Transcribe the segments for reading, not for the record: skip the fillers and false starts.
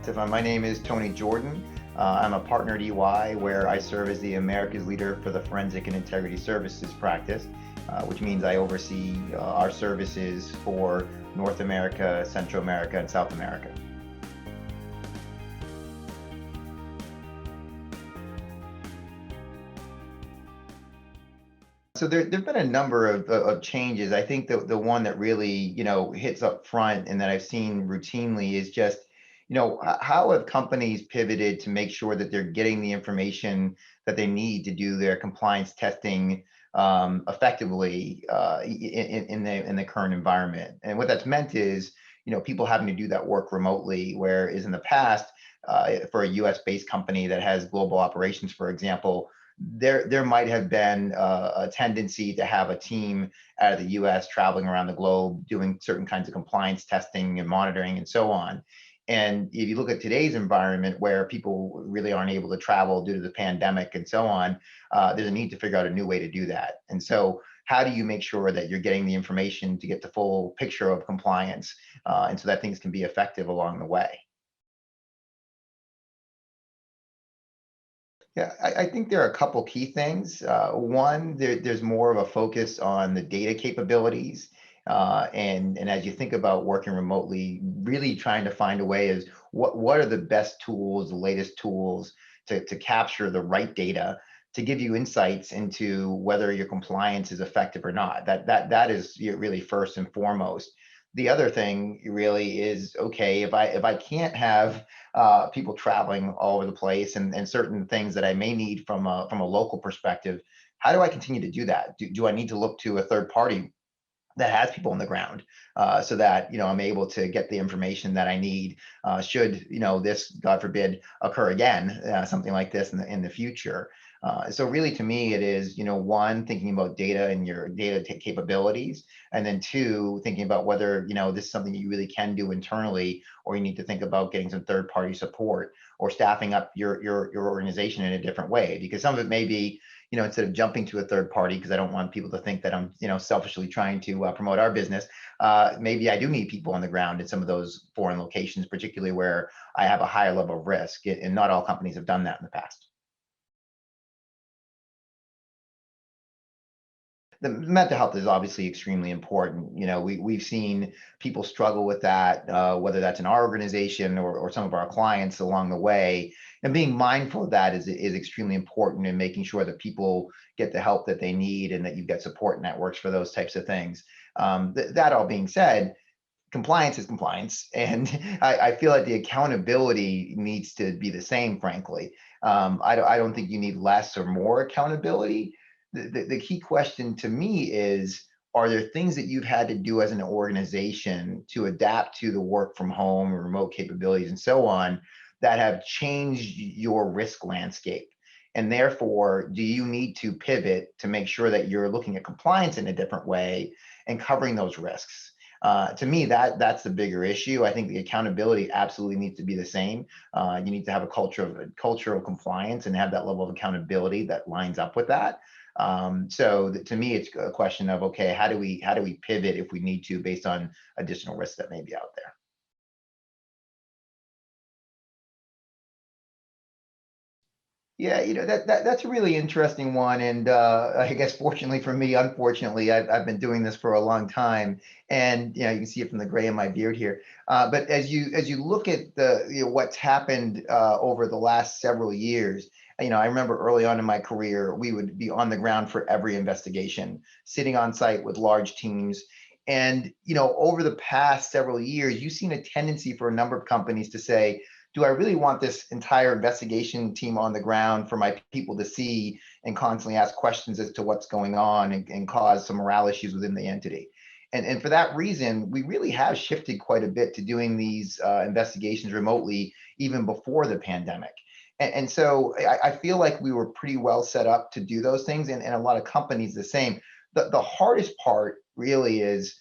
My name is Tony Jordan. I'm a partner at EY, where I serve as the America's leader for the Forensic and Integrity Services practice, which means I oversee our services for North America, Central America, and South America. So there've been a number of changes. I think the one that really, hits up front and that I've seen routinely is just, how have companies pivoted to make sure that they're getting the information that they need to do their compliance testing effectively in the current environment. And what that's meant is, people having to do that work remotely, whereas in the past, for a US based company that has global operations, for example, there might have been a tendency to have a team out of the US traveling around the globe doing certain kinds of compliance testing and monitoring and so on. And if you look at today's environment where people really aren't able to travel due to the pandemic and so on, there's a need to figure out a new way to do that. And so how do you make sure that you're getting the information to get the full picture of compliance, and so that things can be effective along the way? Yeah, I think there are a couple key things. One, there's more of a focus on the data capabilities. And as you think about working remotely, really trying to find a way is what are the best tools, the latest tools to capture the right data to give you insights into whether your compliance is effective or not. That is really first and foremost. The other thing really is, okay, if I can't have people traveling all over the place and certain things that I may need from a local perspective, how do I continue to do that? Do I need to look to a third party that has people on the ground, so that I'm able to get the information that I need, should this, God forbid, occur again, something like this in the future. So really, to me, it is, one, thinking about data and your data capabilities, and then two, thinking about whether this is something that you really can do internally, or you need to think about getting some third party support or staffing up your organization in a different way, because some of it may be, instead of jumping to a third party, because I don't want people to think that I'm, selfishly trying to promote our business. Maybe I do need people on the ground in some of those foreign locations, particularly where I have a higher level of risk. And not all companies have done that in the past. The mental health is obviously extremely important. We've seen people struggle with that, whether that's in our organization or some of our clients along the way. And being mindful of that is extremely important in making sure that people get the help that they need and that you've got support networks for those types of things. That all being said, compliance is compliance. And I feel like the accountability needs to be the same, frankly. I don't think you need less or more accountability. The key question to me is, are there things that you've had to do as an organization to adapt to the work from home or remote capabilities and so on that have changed your risk landscape? And therefore, do you need to pivot to make sure that you're looking at compliance in a different way and covering those risks? To me, that's the bigger issue. I think the accountability absolutely needs to be the same. You need to have a culture of compliance and have that level of accountability that lines up with that. To me, it's a question of, okay, how do we pivot if we need to, based on additional risks that may be out there. Yeah, that's a really interesting one, and I guess fortunately for me, unfortunately, I've been doing this for a long time, and you can see it from the gray in my beard here. But as you look at the what's happened over the last several years, I remember early on in my career, we would be on the ground for every investigation, sitting on site with large teams. And over the past several years, you've seen a tendency for a number of companies to say, do I really want this entire investigation team on the ground for my people to see and constantly ask questions as to what's going on, and cause some morale issues within the entity? And for that reason, we really have shifted quite a bit to doing these investigations remotely, even before the pandemic. And so I feel like we were pretty well set up to do those things, and a lot of companies the same. The hardest part really is,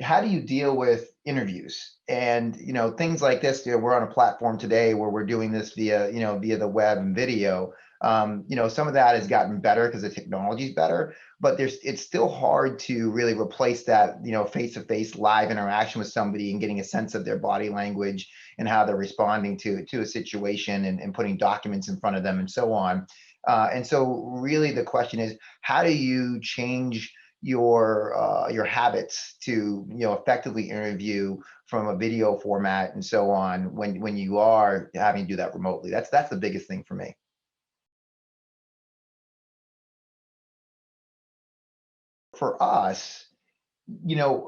how do you deal with interviews and things like this? We're on a platform today where we're doing this via the web and video. Some of that has gotten better because the technology is better, but it's still hard to really replace that, face-to-face live interaction with somebody and getting a sense of their body language and how they're responding to a situation, and putting documents in front of them and so on. And so really the question is, how do you change your habits to effectively interview from a video format and so on when you are having to do that remotely? That's the biggest thing for me. For us,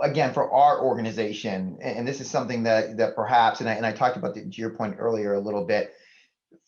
again, for our organization, and this is something that perhaps, and I talked about to your point earlier a little bit.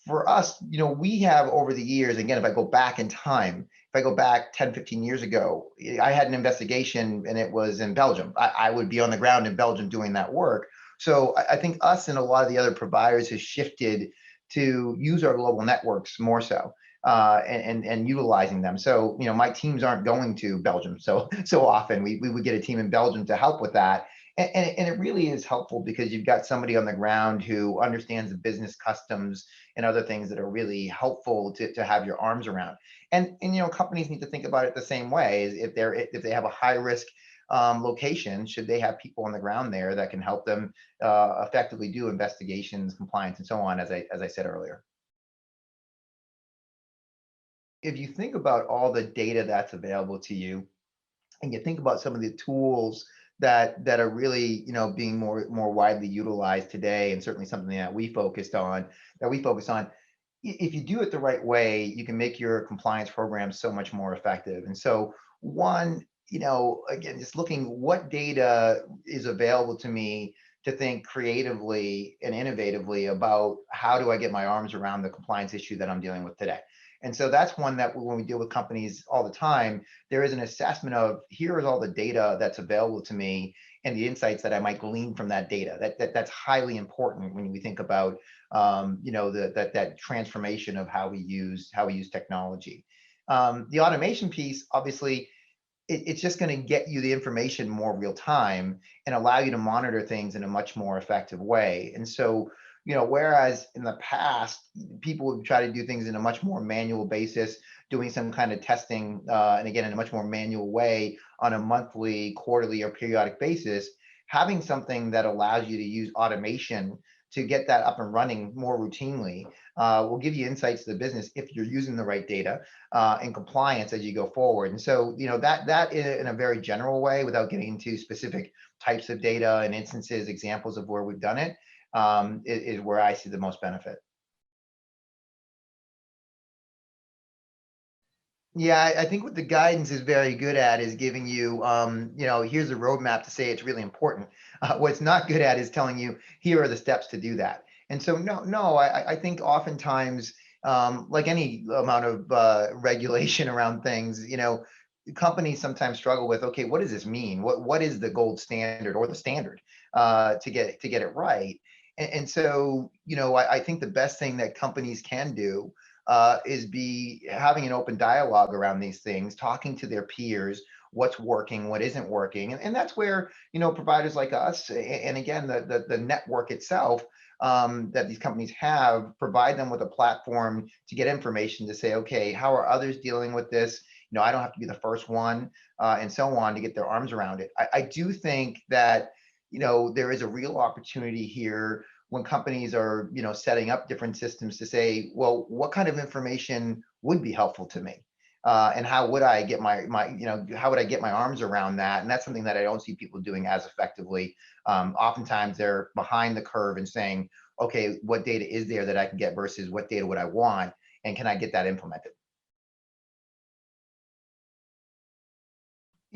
For us, we have over the years, again, if I go back in time, if I go back 10, 15 years ago, I had an investigation and it was in Belgium. I would be on the ground in Belgium doing that work. So I think us and a lot of the other providers has shifted to use our global networks more so, and utilizing them. So, my teams aren't going to Belgium so often. We would get a team in Belgium to help with that. And it really is helpful because you've got somebody on the ground who understands the business customs and other things that are really helpful to have your arms around. And companies need to think about it the same way. If they have a high risk location, should they have people on the ground there that can help them effectively do investigations, compliance, and so on, as I said earlier. If you think about all the data that's available to you, and you think about some of the tools that are really being more widely utilized today, and certainly something that we focus on, if you do it the right way, you can make your compliance program so much more effective. And so, one, again, just looking what data is available to me to think creatively and innovatively about how do I get my arms around the compliance issue that I'm dealing with today. And so that's one that when we deal with companies all the time, there is an assessment of here is all the data that's available to me and the insights that I might glean from that data. That's highly important when we think about that transformation of how we use technology. The automation piece, obviously, it's just going to get you the information more real time and allow you to monitor things in a much more effective way. And so, whereas in the past, people would try to do things in a much more manual basis, doing some kind of testing, and again, in a much more manual way on a monthly, quarterly, or periodic basis, having something that allows you to use automation to get that up and running more routinely will give you insights to the business if you're using the right data and compliance as you go forward. And so, that in a very general way, without getting into specific types of data and instances, examples of where we've done it, is where I see the most benefit. Yeah, I think what the guidance is very good at is giving you, here's a roadmap to say it's really important. What it's not good at is telling you here are the steps to do that. And so, no, I think oftentimes, like any amount of regulation around things, companies sometimes struggle with, okay, what does this mean? What is the gold standard or the standard to get it right? And so, I think the best thing that companies can do is be having an open dialogue around these things, talking to their peers, what's working, what isn't working, and that's where providers like us, and again the network itself that these companies have, provide them with a platform to get information to say, okay, how are others dealing with this? I don't have to be the first one, and so on, to get their arms around it. I do think that there is a real opportunity here when companies are setting up different systems to say, well, what kind of information would be helpful to me, and how would I get how would I get my arms around that? And that's something that I don't see people doing as effectively. Oftentimes they're behind the curve and saying, okay, what data is there that I can get versus what data would I want, and can I get that implemented?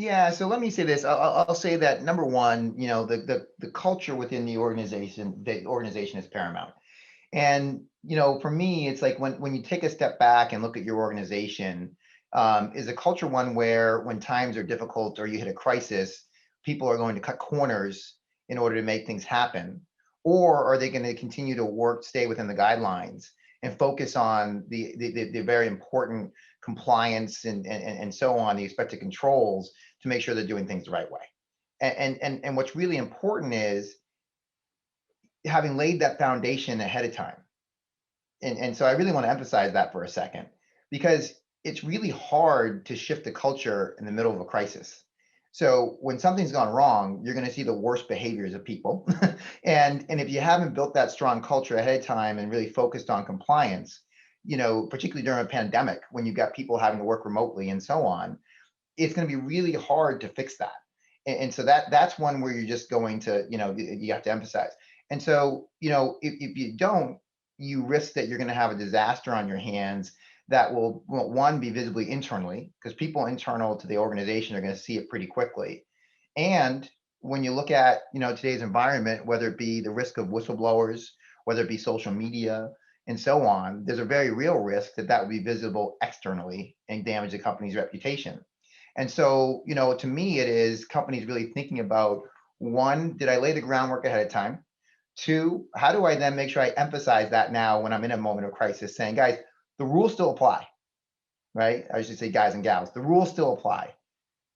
Yeah, so let me say this. I'll say that number one, the culture within the organization is paramount. And for me, it's like when you take a step back and look at your organization, is a culture one where when times are difficult or you hit a crisis, people are going to cut corners in order to make things happen? Or are they going to continue to work, stay within the guidelines and focus on the very important compliance and so on, the expected controls to make sure they're doing things the right way? And what's really important is having laid that foundation ahead of time. And so I really want to emphasize that for a second. because it's really hard to shift the culture in the middle of a crisis. So when something's gone wrong, you're going to see the worst behaviors of people. And if you haven't built that strong culture ahead of time and really focused on compliance, particularly during a pandemic when you've got people having to work remotely and so on, it's going to be really hard to fix that. And so that's one where you're just going to, you have to emphasize. And so, if you don't, you risk that you're going to have a disaster on your hands that will, one, be visibly internally, because people internal to the organization are going to see it pretty quickly. And when you look at, today's environment, whether it be the risk of whistleblowers, whether it be social media, and so on, there's a very real risk that that would be visible externally and damage the company's reputation. And so, to me, it is companies really thinking about, one, did I lay the groundwork ahead of time? Two, how do I then make sure I emphasize that now when I'm in a moment of crisis, saying, guys, the rules still apply, right? I should say guys and gals, the rules still apply.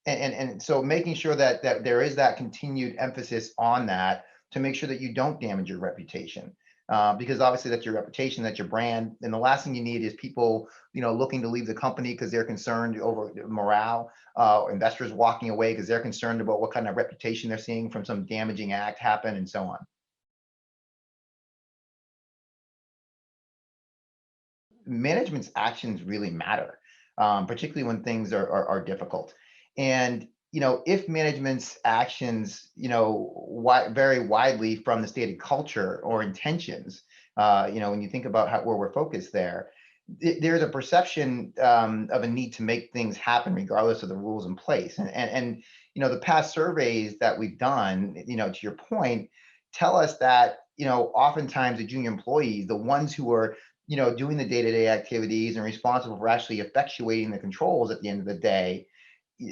And so making sure that there is that continued emphasis on that to make sure that you don't damage your reputation. Because obviously that's your reputation, that's your brand. And the last thing you need is people, looking to leave the company because they're concerned over morale, investors walking away because they're concerned about what kind of reputation they're seeing from some damaging act happen and so on. Management's actions really matter, particularly when things are difficult. And if management's actions, vary widely from the stated culture or intentions, when you think about where we're focused there, there's a perception of a need to make things happen regardless of the rules in place. And the past surveys that we've done, to your point, tell us that oftentimes the junior employees, the ones who are doing the day-to-day activities and responsible for actually effectuating the controls at the end of the day,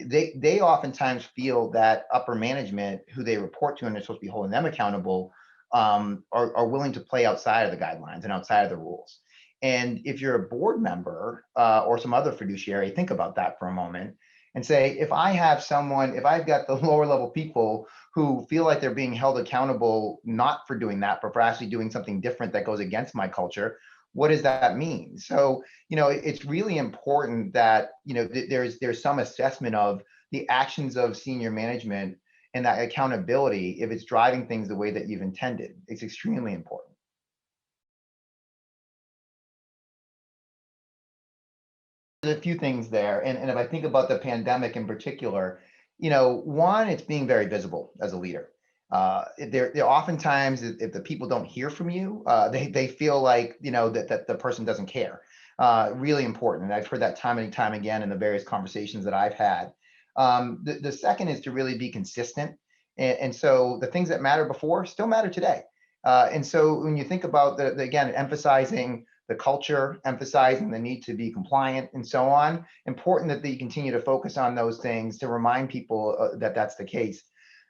they oftentimes feel that upper management, who they report to and they're supposed to be holding them accountable, are willing to play outside of the guidelines and outside of the rules. And if you're a board member or some other fiduciary, think about that for a moment and say, if I've got the lower level people who feel like they're being held accountable, not for doing that, but for actually doing something different that goes against my culture, what does that mean? So, it's really important that, there's some assessment of the actions of senior management and that accountability if it's driving things the way that you've intended. It's extremely important. There's a few things there. And if I think about the pandemic in particular, one, it's being very visible as a leader. They're oftentimes, if the people don't hear from you, they feel like, that the person doesn't care. Really important. And I've heard that time and time again in the various conversations that I've had. The second is to really be consistent. And so the things that matter before still matter today. And so when you think about again, emphasizing the culture, emphasizing the need to be compliant and so on, important that you continue to focus on those things to remind people that that's the case.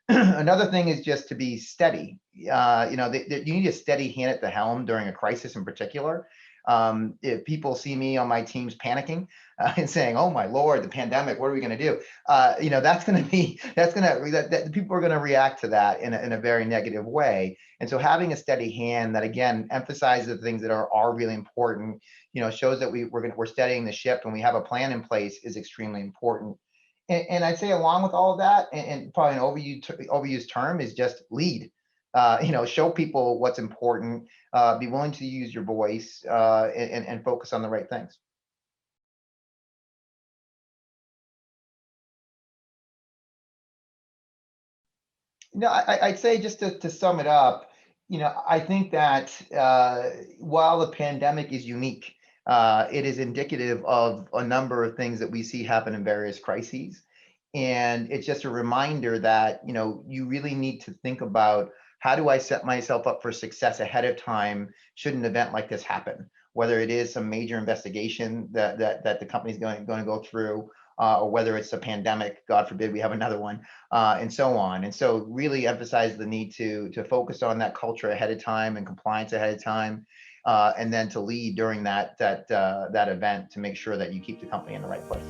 Another thing is just to be steady. You need a steady hand at the helm during a crisis in particular. If people see me on my teams panicking and saying, "Oh my Lord, the pandemic, what are we going to do?" That's going to be that people are going to react to that in a very negative way. And so having a steady hand that again emphasizes the things that are really important, shows that we're steadying the ship and we have a plan in place is extremely important. And I'd say along with all of that, and probably an overused term is just lead. Show people what's important. Be willing to use your voice and focus on the right things. I'd say just to sum it up, I think that while the pandemic is unique, it is indicative of a number of things that we see happen in various crises. And it's just a reminder that, you really need to think about, how do I set myself up for success ahead of time should an event like this happen? Whether it is some major investigation that the company's going to go through, or whether it's a pandemic, God forbid we have another one, and so on. And so really emphasize the need to focus on that culture ahead of time and compliance ahead of time, and then to lead during that event to make sure that you keep the company in the right place.